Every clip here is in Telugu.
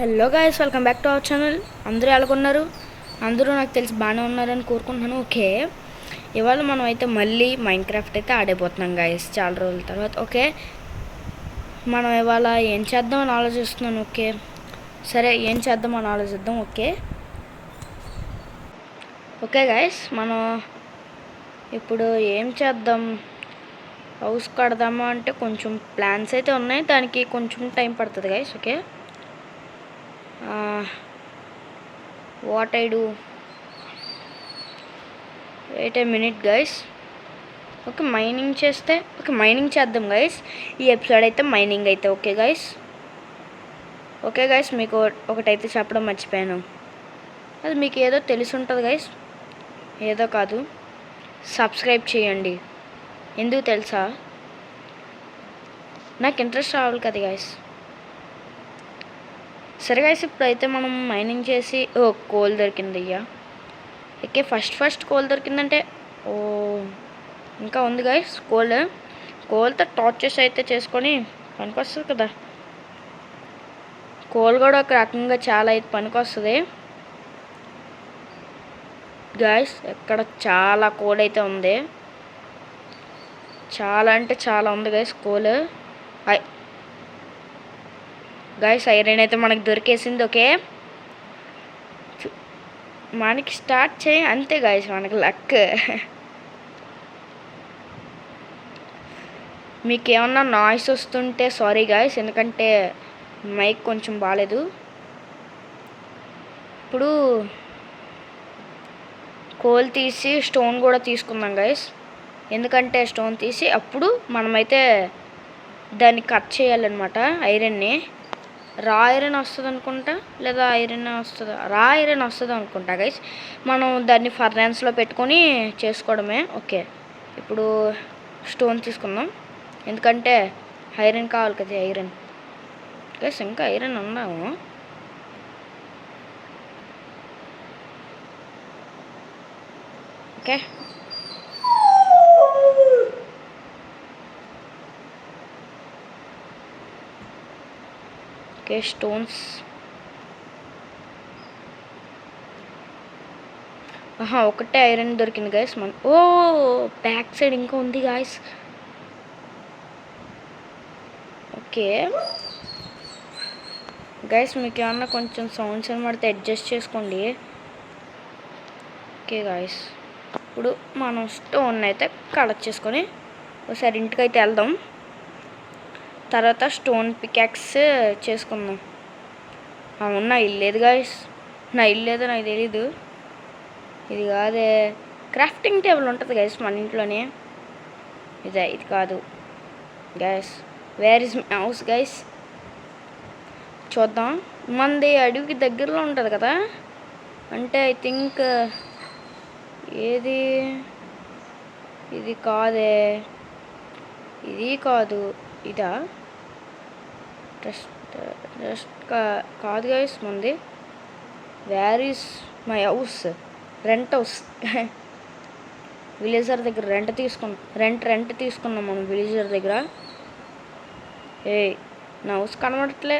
Hello guys, welcome back to our channel. అందరూ ఎలాగున్నారు? అందరూ నాకు తెలిసి బాగానే ఉన్నారని కోరుకుంటున్నాను. ఓకే, ఇవాళ మనం అయితే మళ్ళీ మైన్క్రాఫ్ట్ అయితే ఆడైపోతున్నాం గైస్, చాలా రోజుల తర్వాత. ఓకే, మనం ఇవాళ ఏం చేద్దామని ఆలోచిస్తున్నాను. ఓకే, సరే ఏం చేద్దామని ఆలోచిద్దాం. ఓకే ఓకే గైస్, మనం ఇప్పుడు ఏం చేద్దాం? హౌస్ కడదామా అంటే కొంచెం ప్లాన్స్ అయితే ఉన్నాయి, దానికి కొంచెం టైం పడుతుంది guys. Okay, what I do, wait a minute guys. Okay, mining చేస్తే మైనింగ్ చేద్దాం గైస్. ఈ ఎపిసోడ్ అయితే మైనింగ్ అయితే. ఓకే గైస్, మీకు ఒకటైతే చెప్పడం మర్చిపోయాను. అది మీకు ఏదో తెలిసి ఉంటుంది గైస్, ఏదో కాదు, సబ్స్క్రైబ్ చేయండి. ఎందుకు తెలుసా? నాకు ఇంట్రెస్ట్ రావాలి కదా గైస్. సరే గైస్, ఇప్పుడైతే మనం మైనింగ్ చేసి కోల్ దొరికింది అయ్యా. ఓకే, ఫస్ట్ కోల్ దొరికిందంటే ఇంకా ఉంది గైస్. కోల్తో టార్చెస్ అయితే చేసుకొని పనికి వస్తుంది కదా. కోల్ కూడా ఒక రకంగా చాలా అయితే పనికి వస్తుంది గైస్. ఇక్కడ చాలా కోల్ అయితే ఉంది, చాలా అంటే చాలా ఉంది గైస్ కోల్. గైస్, ఐరన్ అయితే మనకు దొరికేసింది. ఓకే, మనకి స్టార్ట్ చేయి అంతే గైస్, మనకి లక్. మీకు ఏమన్నా నాయిస్ వస్తుంటే సారీ గైస్, ఎందుకంటే మైక్ కొంచెం బాగాలేదు. ఇప్పుడు కోల్ తీసి స్టోన్ కూడా తీసుకుందాం గైస్, ఎందుకంటే స్టోన్ తీసి అప్పుడు మనమైతే దాన్ని కట్ చేయాలన్నమాట. ఐరన్ని రా ఐరన్ వస్తుంది అనుకుంటా, లేదా రా ఐరన్ వస్తుంది అనుకుంటా గైస్. మనం దాన్ని ఫర్నాన్స్లో పెట్టుకొని చేసుకోవడమే. ఓకే, ఇప్పుడు స్టోన్ తీసుకుందాం, ఎందుకంటే ఐరన్ కావాలి కదా. ఐరన్ గైస్, ఇంకా ఐరన్ ఉన్నాము. Okay, okay, stones. ఒకటే ఐరన్ దొరికింది గైస్. బ్యాక్ సైడ్ ఇంకా ఉంది గైస్. ఓకే గైస్, మీకు ఏమన్నా కొంచెం సౌండ్స్ అనమాట అడ్జస్ట్ చేసుకోండి. ఓకే గైస్, ఇప్పుడు మనం స్టోన్ అయితే కలెక్ట్ చేసుకొని ఒకసారి ఇంటికి అయితే వెళ్దాం. తర్వాత స్టోన్ పికాక్స్ చేసుకుందాం. అవును, నా ఇల్లు లేదు గైస్, నా ఇల్లు లేదో నాకు తెలీదు. ఇది కాదే, క్రాఫ్టింగ్ టేబుల్ ఉంటుంది గైస్ మన ఇంట్లోనే. ఇది కాదు guys. Where is my house guys? చూద్దాం. మనది అడవికి దగ్గరలో ఉంటుంది కదా, అంటే ఐ థింక్ ఏది ఇది కాదే, ఇది కాదు, ఇదా? కాదు గైస్ మంది. Where is my house? Rent house. Villager దగ్గర రెంట్ తీసుకున్నాం మనం విలేజర్ దగ్గర. నా హౌస్ కనబడట్లే.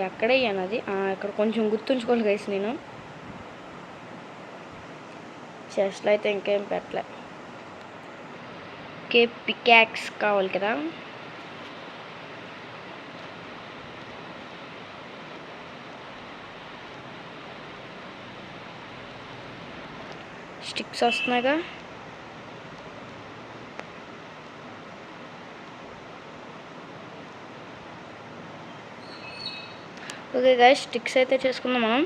ఎక్కడయ్యాను అది? ఇక్కడ కొంచెం గుర్తుంచుకోవాలి గైస్. నేను చెస్ట్లో అయితే ఇంకేం పెట్టలే. ఓకే, పికాక్స్ కావాలి కదా. స్టిక్స్ వస్తున్నాయిగా. ఓకే గైస్, స్టిక్స్ అయితే చేసుకుందాం మనం.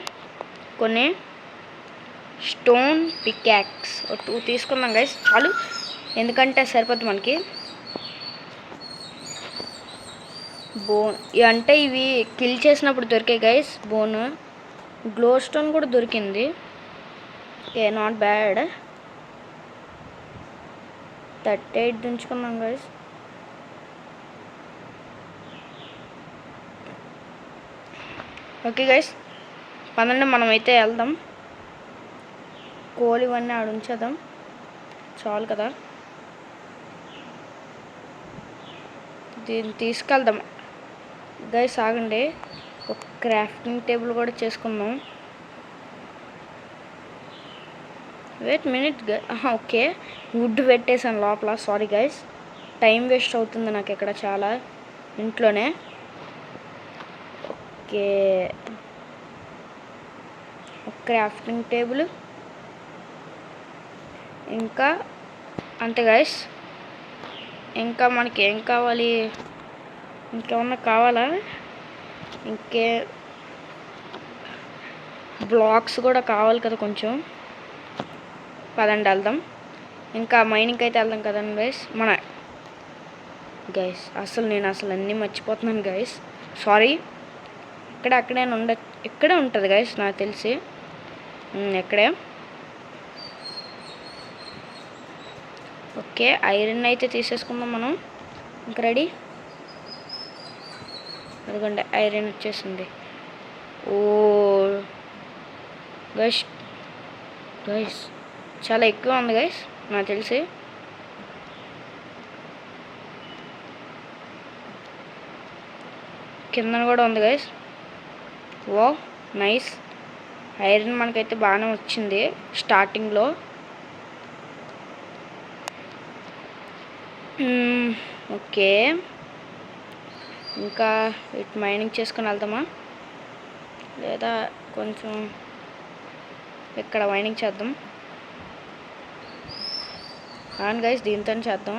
కొన్ని స్టోన్ పికాక్స్ 2 తీసుకుందాం గైస్, చాలు, ఎందుకంటే సరిపోద్ది మనకి. బోన్ అంటే ఇవి కిల్ చేసినప్పుడు దొరికాయి గైస్. బోన్, గ్లో స్టోన్ కూడా దొరికింది. Okay, not bad. 38 దించుకున్నాం గైస్. ఓకే గైస్, పదండి మనమైతే వెళ్దాం. కోల్ ఇవన్నీ ఆడుంచేద్దాం, చాలు కదా. దీన్ని తీసుకెళ్దాం గైస్. ఆగండి, ఒక క్రాఫ్టింగ్ టేబుల్ కూడా చేసుకుందాం. వెయిట్ మినిట్ ఓకే, వుడ్ పెట్టేసాను లోపల. సారీ గైస్, టైం వేస్ట్ అవుతుంది నాకు ఇక్కడ చాలా ఇంట్లోనే. ఓకే, ఒక క్రాఫ్టింగ్ టేబుల్ ఇంకా అంతే గైస్. ఇంకా మనకి ఏం కావాలి? ఇంకేమన్నా కావాలా? ఇంకే బ్లాక్స్ కూడా కావాలి కదా కొంచెం. పదండి వెళ్దాం. ఇంకా మైనింగ్కి అయితే వెళ్దాం కదండి గైస్. నేను అసలు అన్నీ మర్చిపోతున్నాను గైస్. సారీ. ఇక్కడే ఉంటుంది గైస్ నాకు తెలిసి. ఎక్కడే. ఓకే, ఐరన్ అయితే తీసేసుకుందాం మనం. ఇంకా రెడీ. అదిగోండి ఐరన్ వచ్చేసింది. ఓ గైస్ చాలా ఎక్కువ ఉంది గైస్ నాకు తెలిసి. కిందన కూడా ఉంది గైస్. ఓ నైస్. ఐరన్ మనకైతే బాగానే వచ్చింది స్టార్టింగ్లో. ఓకే, ఇంకా ఇటు మైనింగ్ చేసుకుని వెళ్దామా, లేదా కొంచెం ఇక్కడ మైనింగ్ చేద్దాం. అవును గైస్, దీంతో చేద్దాం.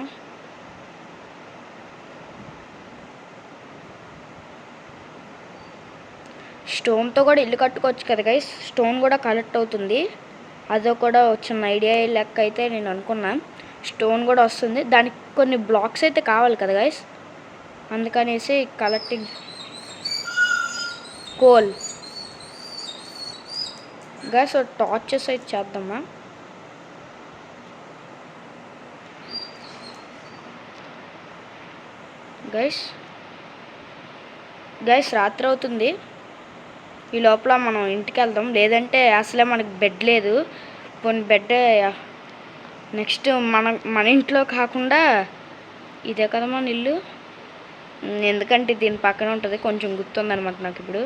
స్టోన్తో కూడా ఇల్లు కట్టుకోవచ్చు కదా గైస్. స్టోన్ కూడా కలెక్ట్ అవుతుంది. అదో కూడా వచ్చిన ఐడియా లెక్క అయితే నేను అనుకున్నాను. స్టోన్ కూడా వస్తుంది, దానికి కొన్ని బ్లాక్స్ అయితే కావాలి కదా గైస్. అందుకనేసి కలెక్టింగ్ కోల్ గైస్. టార్చెస్ అయితే చేద్దామా. గైస్ రాత్రి అవుతుంది. ఈ లోపల మనం ఇంటికి వెళ్దాం, లేదంటే అసలే మనకి బెడ్ లేదు. కొన్ని బెడ్ నెక్స్ట్ మన ఇంట్లో కాకుండా ఇదే కదా మన ఇల్లు. ఎందుకంటే దీని పక్కన ఉంటుంది, కొంచెం గుర్తుందనమాట నాకు ఇప్పుడు.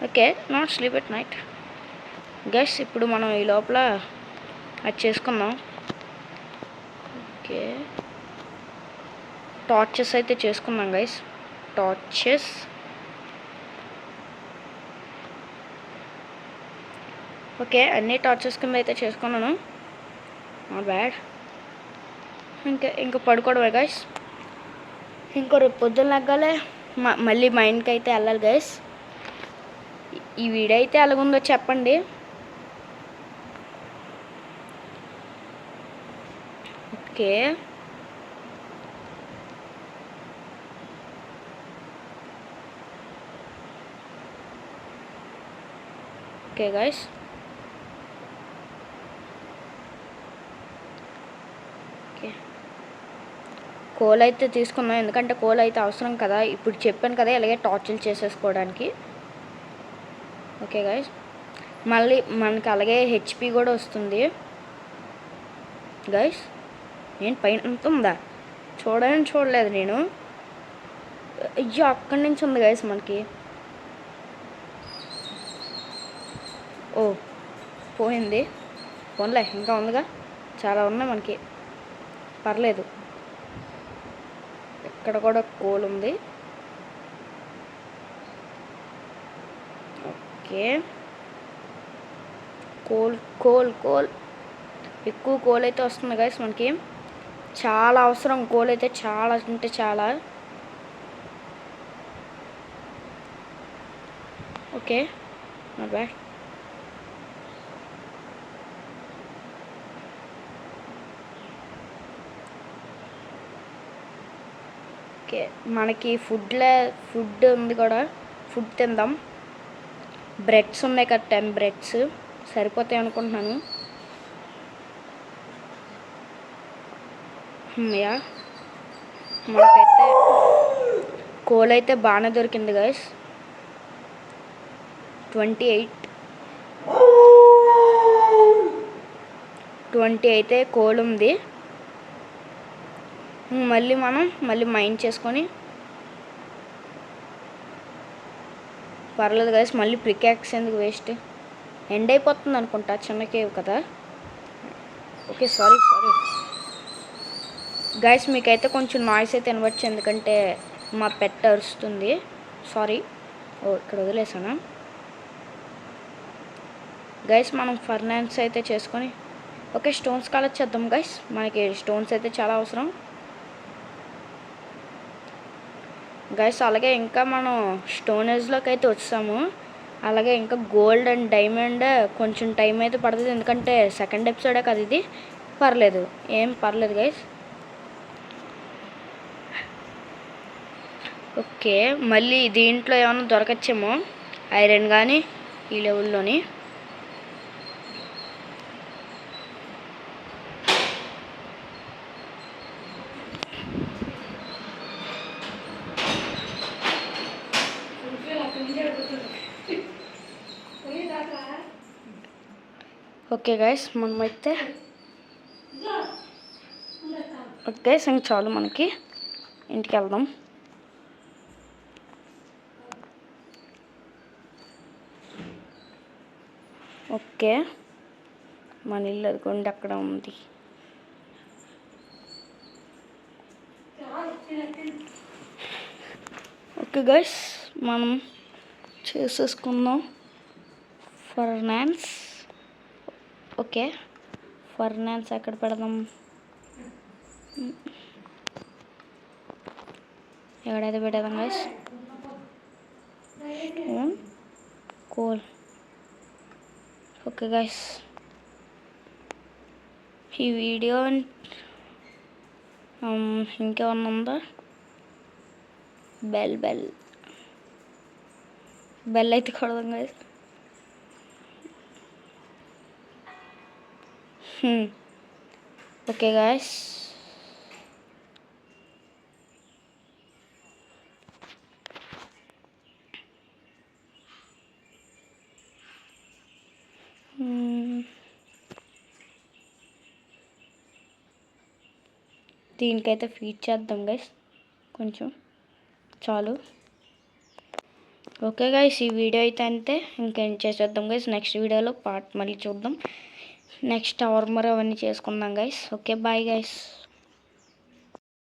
Okay, not sleep at night guys. ఇప్పుడు మనం ఈ లోపల అది చేసుకుందాం. ఓకే, టార్చెస్ అయితే చేసుకుందాం గైస్. టార్చెస్. ఓకే, అన్ని టార్చెస్ కింద అయితే చేసుకున్నాను. Not bad. ఇంకా పడుకోవడమే గైస్. ఇంకో రేపు పొద్దున్న లెగ్గాలే మళ్ళీ మైండ్కి అయితే వెళ్ళాలి గైస్. ఈ వీడియో అయితే ఎలాగుందో చెప్పండి. Okay, guys. కోల్ అయితే తీసుకున్నాం, ఎందుకంటే కోల్ అయితే అవసరం కదా. ఇప్పుడు చెప్పాను కదా ఇలాగే టార్చర్లు చేసేసుకోవడానికి. ఓకే గైస్, మళ్ళీ మనకి అలాగే హెచ్పి కూడా వస్తుంది గైస్. నేను పైన ఎంత ఉందా చూడలేదు నేను. అయ్యో, అక్కడి నుంచి ఉంది గైస్ మనకి. ఓ పోయింది, పోన్లే, ఇంకా ఉందిగా. చాలా ఉన్నాయి మనకి, పర్లేదు. ఇక్కడ కూడా కోల్ ఉంది. ఓకే, కోల్ ఎక్కువ కోల్ అయితే వస్తుంది గైస్ మనకి. చాలా అవసరం కోల్ అయితే, చాలా అంటే చాలా. Okay, not bad. ఓకే, మనకి ఫుడ్ ఉంది కూడా. ఫుడ్ తిందాం. బ్రెడ్స్ ఉన్నాయి కదా, 10 బ్రెడ్స్ సరిపోతాయి అనుకుంటున్నాను. యా, మనకైతే కోల్ అయితే బాగానే దొరికింది గైస్. 20 అయితే కోల్ ఉంది. మళ్ళీ మనం మైండ్ చేసుకొని పర్లేదు గైస్. మళ్ళీ పికాక్స్ ఎందుకు వేస్ట్, ఎండ్ అయిపోతుంది అనుకుంటా, చిన్న కేవ్ కదా. ఓకే సారీ గైస్, మీకైతే కొంచెం నాయిస్ అయితే వినవచ్చు, ఎందుకంటే మా పెట్ అరుస్తుంది. సారీ. ఇక్కడ వదిలేసాను గైస్. మనం ఫర్నాన్స్ అయితే చేసుకొని ఓకే స్టోన్స్ కలెక్ట్ చేద్దాం గైస్. మనకి స్టోన్స్ అయితే చాలా అవసరం గైస్. అలాగే ఇంకా మనం స్టోన్ ఏజ్లోకి అయితే వచ్చాము. అలాగే ఇంకా గోల్డ్ అండ్ డైమండ్ కొంచెం టైం అయితే పడుతుంది, ఎందుకంటే సెకండ్ ఎపిసోడే కదా ఇది. పర్లేదు, ఏం పర్లేదు గైస్. ఓకే, మళ్ళీ దీంట్లో ఏమైనా దొరకచ్చేమో ఐరన్ కానీ ఈ లెవెల్లోని. ఓకే గైస్, మనమైతే ఓకే ఇంక చాలు, మనకి ఇంటికి వెళ్దాం. ఓకే, మన ఇల్లు అదిగోండి అక్కడ ఉంది. ఓకే గైస్, మనం చేసేసుకుందాం ఫర్నాన్స్. ఓకే, ఫర్నాన్స్ ఎక్కడ పెడదాం, ఎక్కడైతే పెట్టేద్దాం గైస్. కోల్. ఓకే గైస్, ఈ వీడియో ఇంకేమన్నా ఉందా, బెల్ అయితే కొడదాం గైస్. ఓకే గైస్, దీనికైతే ఫీడ్ చేద్దాం గైస్, కొంచెం చాలు. ఓకే గైస్, ఈ వీడియో అయితే అంతే, ఇంకేం చేసేద్దాం గైస్. నెక్స్ట్ వీడియోలో పార్ట్ మళ్ళీ చూద్దాం. నెక్స్ట్ ఆర్మర్ అవన్నీ చేసుకుందాం గైస్. Okay bye guys.